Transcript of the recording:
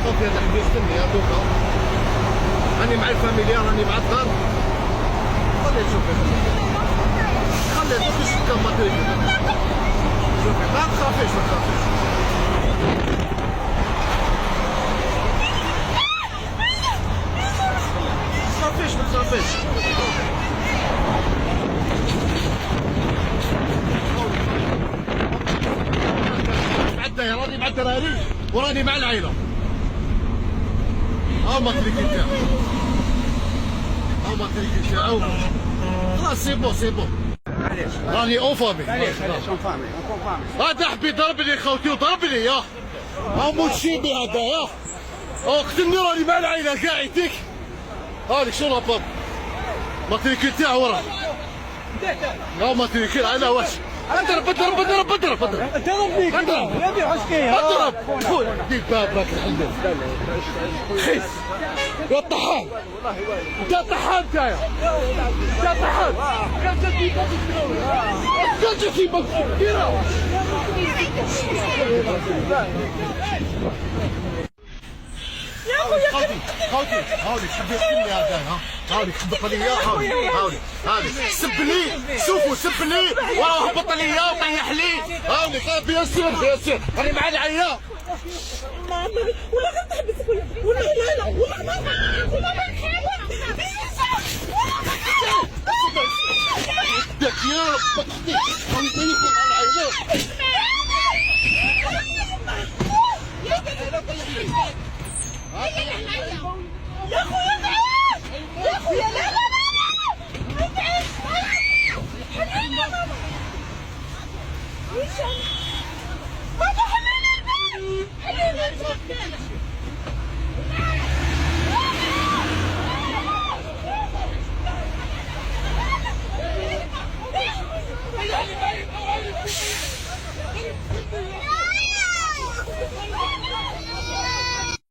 صافي هذا حبي يستني يا دوكا راني مع الفاميليا راني مع الدار خليه شوفي خليه دوك الشكا ما شوفي ما تخافيش ما تخافيش ما تخافيش راني مع الدراري وراني مع العائله ها هما التريكي تاعو ها هما التريكي تاعو خلاص سي بون سي بون راني اون فامي معليش اون فامي اون فامي هذا حبي ضربني خوتي وضربني يا ها موتشيبي هذا يا قتلني راني مع العائله كاع يديك هاذيك شنو باب ما تريكي تاعو وراه ها ما تريكي لا واش اضرب اضرب اضرب اضرب اضرب ضربني اضرب يا بي حسكي اضرب ديك باب راك الحمد خيس يا طحان انت طحان نتايا انت طحان كان جيبك كبيره خوتي هاولي حبي يقتلني هذا ها هاولي هبط لي اياه هاولي سبني شوفوا سبني وراه هبط لي اياه وطيح لي هاولي طيب ياسر راني مع العيا ولا غير تحبس ولا لا والله ما يا رب